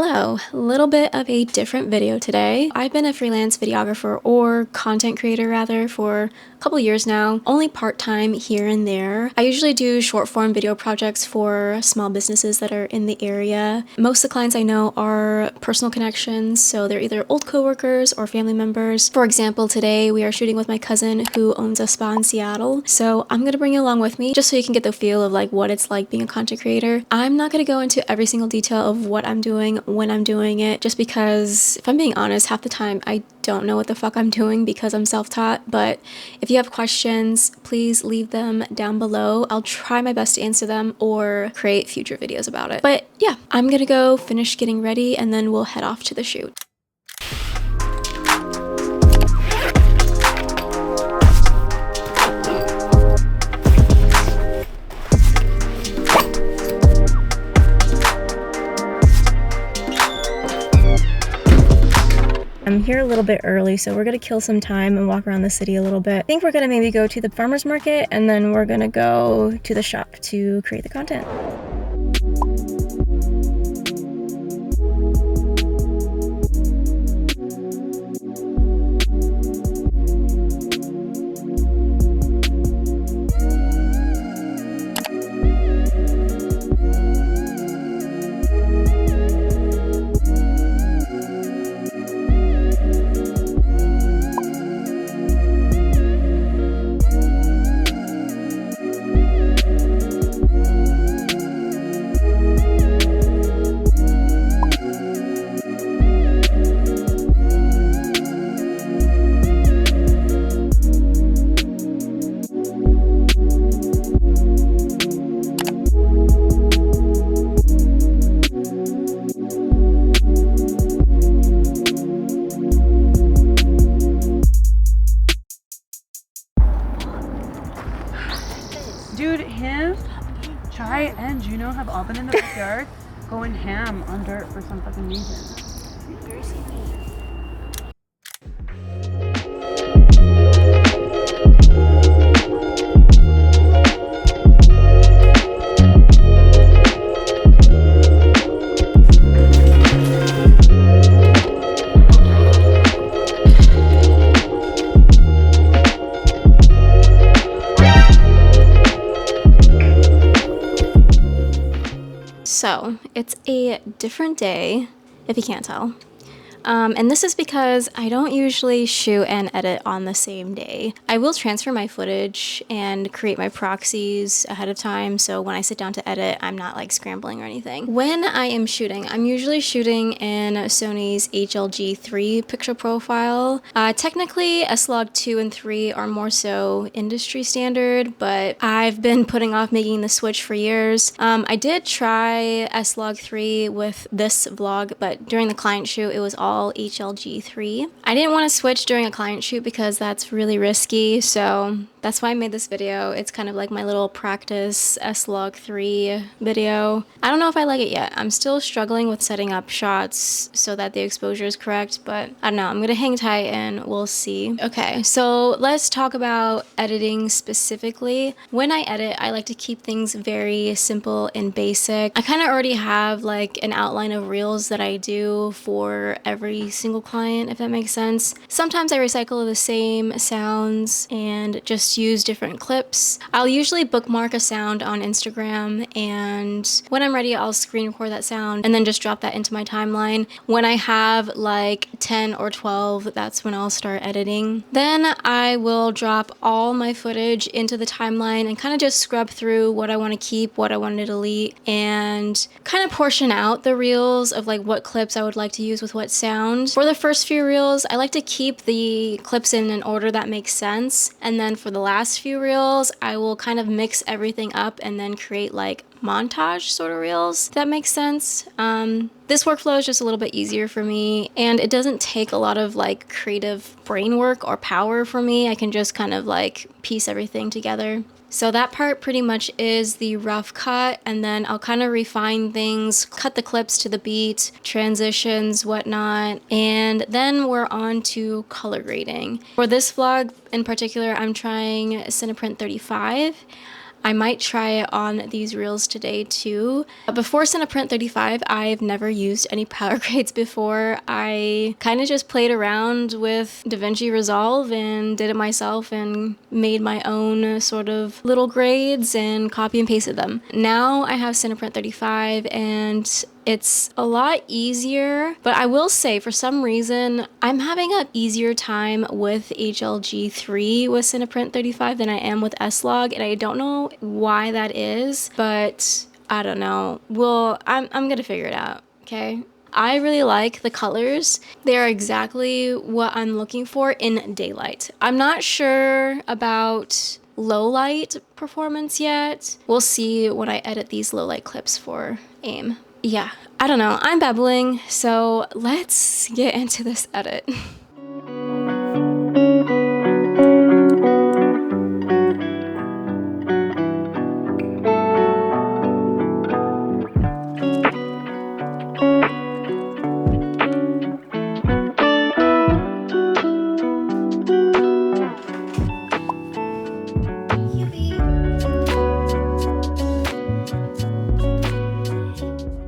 Hello, a little bit of a different video today. I've been a freelance videographer or content creator rather for a couple years now, only part-time here and there. I usually do short form video projects for small businesses that are in the area. Most of the clients I know are personal connections, so they're either old coworkers or family members. For example, today we are shooting with my cousin who owns a spa in Seattle, so I'm gonna bring you along with me just so you can get the feel of like what it's like being a content creator. I'm not gonna go into every single detail of what I'm doing when I'm doing it, just because if I'm being honest, half the time I don't know what the fuck I'm doing because I'm self-taught. But if you have questions, please leave them down below. I'll try my best to answer them or create future videos about it. But yeah, I'm gonna go finish getting ready and then we'll head off to the shoot. I'm here a little bit early, so we're gonna kill some time and walk around the city a little bit. I think we're gonna maybe go to the farmer's market and then we're gonna go to the shop to create the content. Dude, him, Chai, and Juno have all been in the backyard going ham on dirt for some fucking reason. So it's a different day, if you can't tell. And this is because I don't usually shoot and edit on the same day. I will transfer my footage and create my proxies ahead of time, so when I sit down to edit, I'm not like scrambling or anything. When I am shooting, I'm usually shooting in Sony's HLG3 picture profile. Technically, S-Log 2 and 3 are more so industry standard, but I've been putting off making the switch for years. I did try S-Log 3 with this vlog, but during the client shoot, it was all HLG3. I didn't want to switch during a client shoot because that's really risky, so that's why I made this video. It's kind of like my little practice S-Log 3 video. I don't know if I like it yet. I'm still struggling with setting up shots so that the exposure is correct, but I don't know. I'm gonna hang tight and we'll see. Okay, so let's talk about editing specifically. When I edit, I like to keep things very simple and basic. I kind of already have like an outline of reels that I do for every single client, if that makes sense. Sometimes I recycle the same sounds and just use different clips. I'll usually bookmark a sound on Instagram, and when I'm ready, I'll screen record that sound and then just drop that into my timeline. When I have like 10 or 12, that's when I'll start editing. Then I will drop all my footage into the timeline and kind of just scrub through what I want to keep, what I want to delete, and kind of portion out the reels of like what clips I would like to use with what sound. For the first few reels, I like to keep the clips in an order that makes sense, and then for the last few reels, I will kind of mix everything up and then create like montage sort of reels, if that makes sense. This workflow is just a little bit easier for me, and it doesn't take a lot of like creative brain work or power for me. I can just kind of like piece everything together. So that part pretty much is the rough cut, and then I'll kind of refine things, cut the clips to the beat, transitions, whatnot, and then we're on to color grading. For this vlog in particular, I'm trying Cineprint 35. I might try it on these reels today too. Before Cineprint 35, I've never used any power grades before. I kind of just played around with DaVinci Resolve and did it myself and made my own sort of little grades and copy and pasted them. Now I have Cineprint 35 and it's a lot easier, but I will say for some reason I'm having an easier time with HLG3 with Cineprint 35 than I am with S-Log, and I don't know why that is, but I don't know. Well, I'm gonna figure it out, okay? I really like the colors. They are exactly what I'm looking for in daylight. I'm not sure about low light performance yet. We'll see when I edit these low light clips for AIM. Yeah, I don't know. I'm babbling, so let's get into this edit.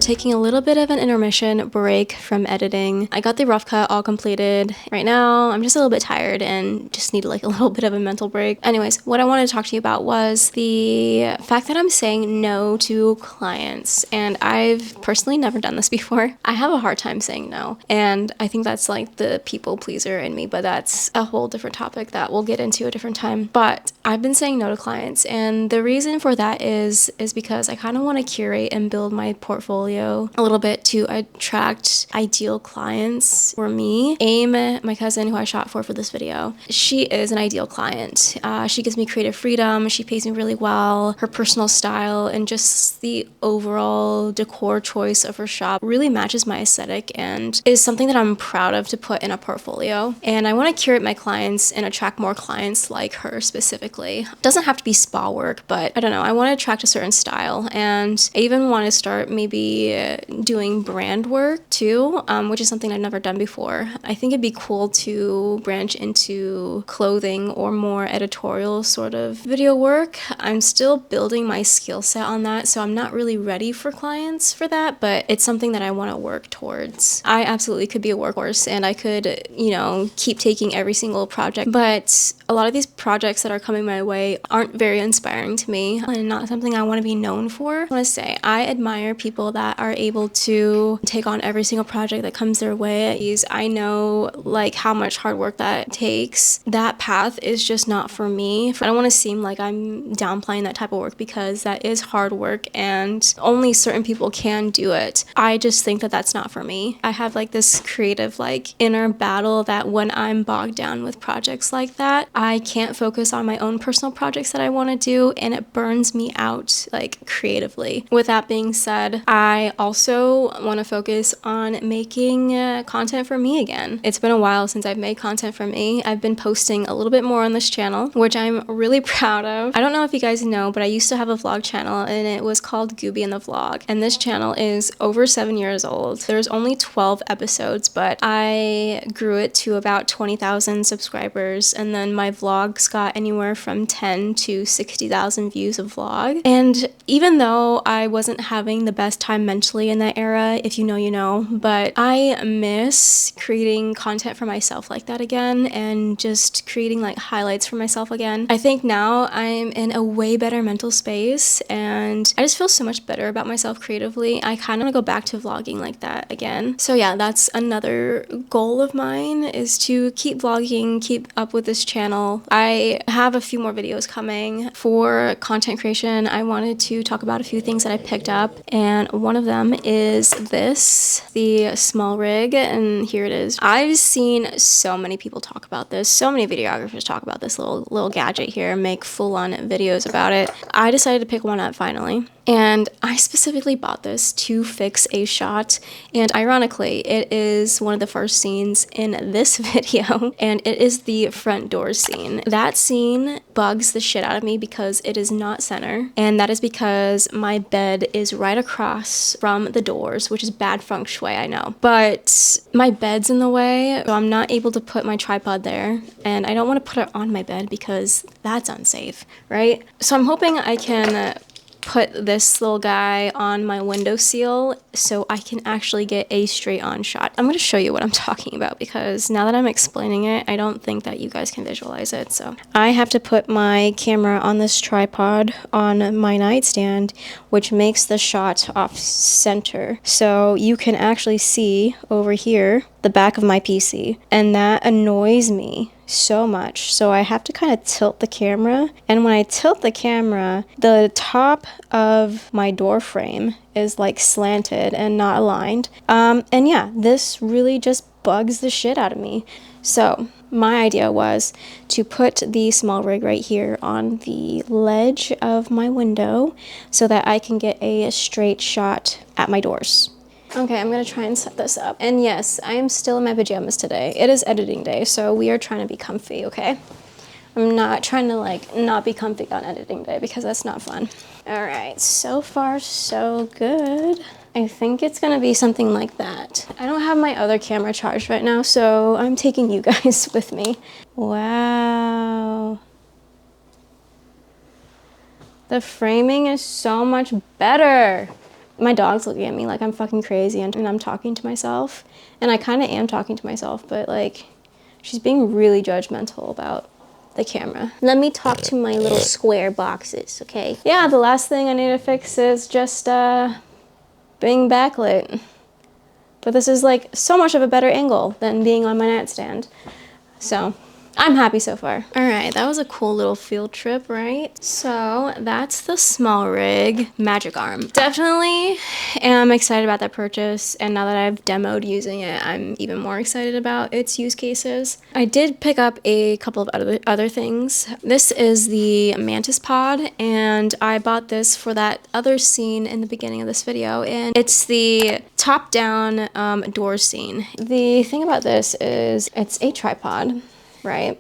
Taking a little bit of an intermission break from editing. I got the rough cut all completed. Right now, I'm just a little bit tired and just need like a little bit of a mental break. Anyways, what I wanted to talk to you about was the fact that I'm saying no to clients. And I've personally never done this before. I have a hard time saying no. And I think that's like the people pleaser in me, but that's a whole different topic that we'll get into a different time. But I've been saying no to clients. And the reason for that is because I kind of want to curate and build my portfolio a little bit to attract ideal clients for me. AIM, my cousin who I shot for this video, she is an ideal client. She gives me creative freedom, she pays me really well, her personal style and just the overall decor choice of her shop really matches my aesthetic and is something that I'm proud of to put in a portfolio. And I want to curate my clients and attract more clients like her specifically. It doesn't have to be spa work, but I don't know, I want to attract a certain style, and I even want to start maybe doing brand work too, which is something I've never done before. I think it'd be cool to branch into clothing or more editorial sort of video work. I'm still building my skill set on that, so I'm not really ready for clients for that, but it's something that I want to work towards. I absolutely could be a workhorse and I could, you know, keep taking every single project, but a lot of these projects that are coming my way aren't very inspiring to me and not something I want to be known for. I want to say I admire people that are able to take on every single project that comes their way. I know like how much hard work that takes. That path is just not for me. I don't want to seem like I'm downplaying that type of work because that is hard work and only certain people can do it. I just think that that's not for me. I have like this creative like inner battle that when I'm bogged down with projects like that, I can't focus on my own personal projects that I want to do and it burns me out like creatively. With that being said, I also want to focus on making content for me again. It's been a while since I've made content for me. I've been posting a little bit more on this channel, which I'm really proud of. I don't know if you guys know, but I used to have a vlog channel and it was called Gooby and the Vlog. And this channel is over 7 years old. There's only 12 episodes, but I grew it to about 20,000 subscribers. And then my vlogs got anywhere from 10 to 60,000 views of vlog. And even though I wasn't having the best time mentally in that era, if you know, you know, but I miss creating content for myself like that again and just creating like highlights for myself again. I think now I'm in a way better mental space and I just feel so much better about myself creatively. I kind of want to go back to vlogging like that again. So yeah, that's another goal of mine, is to keep vlogging, keep up with this channel. I have a few more videos coming for content creation. I wanted to talk about a few things that I picked up, and one of them is this, the small rig, and here it is. I've seen so many people talk about this, so many videographers talk about this little gadget here, make full-on videos about it. I decided to pick one up finally. And I specifically bought this to fix a shot, and ironically, it is one of the first scenes in this video, and it is the front door scene. That scene bugs the shit out of me because it is not center, and that is because my bed is right across from the doors, which is bad feng shui, I know. But my bed's in the way, so I'm not able to put my tripod there, and I don't want to put it on my bed because that's unsafe, right? So I'm hoping I can put this little guy on my windowsill so I can actually get a straight on shot. I'm going to show you what I'm talking about because now that I'm explaining it, I don't think that you guys can visualize it. So I have to put my camera on this tripod on my nightstand, which makes the shot off center. So you can actually see over here the back of my PC, and that annoys me so much. So I have to kind of tilt the camera, and when I tilt the camera, the top of my door frame is like slanted and not aligned. And yeah, this really just bugs the shit out of me. So my idea was to put the small rig right here on the ledge of my window so that I can get a straight shot at my doors. Okay, I'm gonna try and set this up. And yes, I am still in my pajamas today. It is editing day, so we are trying to be comfy, okay? I'm not trying to like not be comfy on editing day because that's not fun. All right, so far so good. I think it's gonna be something like that. I don't have my other camera charged right now, so I'm taking you guys with me. Wow. The framing is so much better. My dog's looking at me like I'm fucking crazy and I'm talking to myself. And I kind of am talking to myself, but like, she's being really judgmental about the camera. Let me talk to my little square boxes, okay? Yeah, the last thing I need to fix is just being backlit. But this is like so much of a better angle than being on my nightstand. So I'm happy so far. All right, that was a cool little field trip, right? So that's the small rig magic arm. Definitely am excited about that purchase, and now that I've demoed using it, I'm even more excited about its use cases. I did pick up a couple of other things. This is the mantis pod, and I bought this for that other scene in the beginning of this video, and it's the top-down door scene. The thing about this is it's a tripod, right?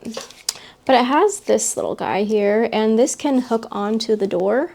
But it has this little guy here, and this can hook onto the door,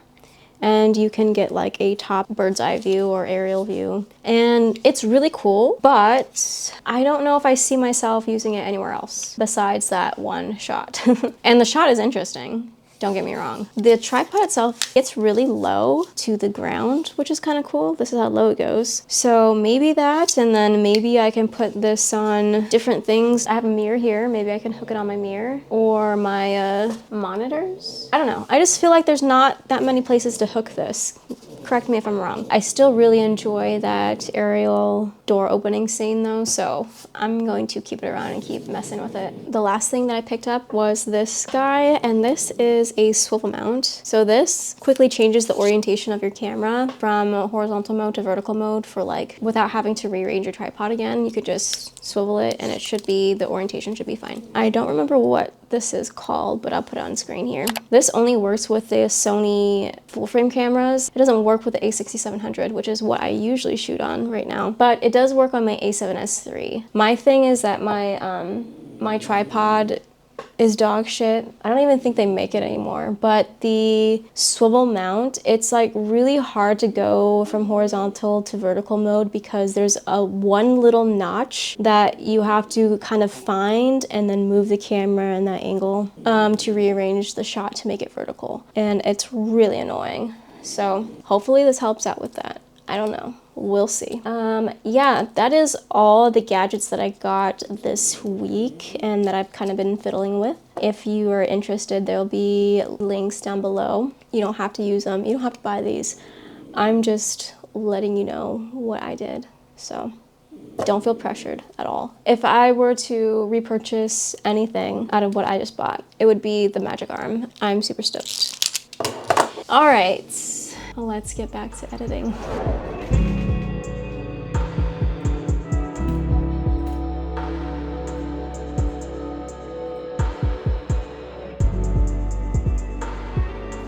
and you can get like a top bird's eye view or aerial view. And it's really cool, but I don't know if I see myself using it anywhere else besides that one shot. And the shot is interesting. Don't get me wrong. The tripod itself gets really low to the ground, which is kind of cool. This is how low it goes. So maybe that, and then maybe I can put this on different things. I have a mirror here. Maybe I can hook it on my mirror or my monitors. I don't know. I just feel like there's not that many places to hook this. Correct me if I'm wrong. I still really enjoy that aerial door opening scene though, so I'm going to keep it around and keep messing with it. The last thing that I picked up was this guy, and this is a swivel mount. So this quickly changes the orientation of your camera from horizontal mode to vertical mode for like, without having to rearrange your tripod again. You could just swivel it and it should be, the orientation should be fine. I don't remember what this is called, but I'll put it on screen here. This only works with the Sony full frame cameras. It doesn't work with the a6700, which is what I usually shoot on right now, but it does work on my a7S III. My thing is that my tripod is dog shit. I don't even think they make it anymore, but the swivel mount, it's like really hard to go from horizontal to vertical mode because there's a one little notch that you have to kind of find and then move the camera in that angle to rearrange the shot to make it vertical. And it's really annoying. So hopefully this helps out with that. I don't know. We'll see. Yeah, that is all the gadgets that I got this week and that I've kind of been fiddling with. If you are interested, there'll be links down below. You don't have to use them. You don't have to buy these. I'm just letting you know what I did. So don't feel pressured at all. If I were to repurchase anything out of what I just bought, it would be the magic arm. I'm super stoked. All right, let's get back to editing.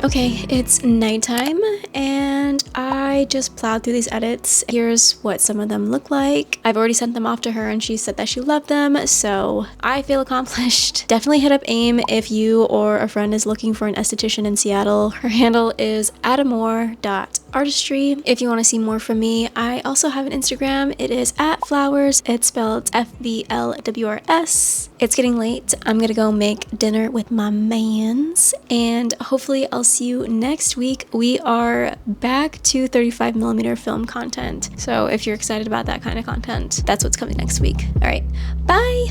Okay, it's nighttime and I just plowed through these edits. Here's what some of them look like. I've already sent them off to her and she said that she loved them, so I feel accomplished. Definitely hit up AIM if you or a friend is looking for an esthetician in Seattle. Her handle is adamore.artistry. If you want to see more from me, I also have an Instagram. It is @flowers. It's spelled FVLWRS. It's getting late. I'm gonna go make dinner with my mans and hopefully I'll see you next week. We are back to 35mm film content. So if you're excited about that kind of content, that's what's coming next week. All right, bye.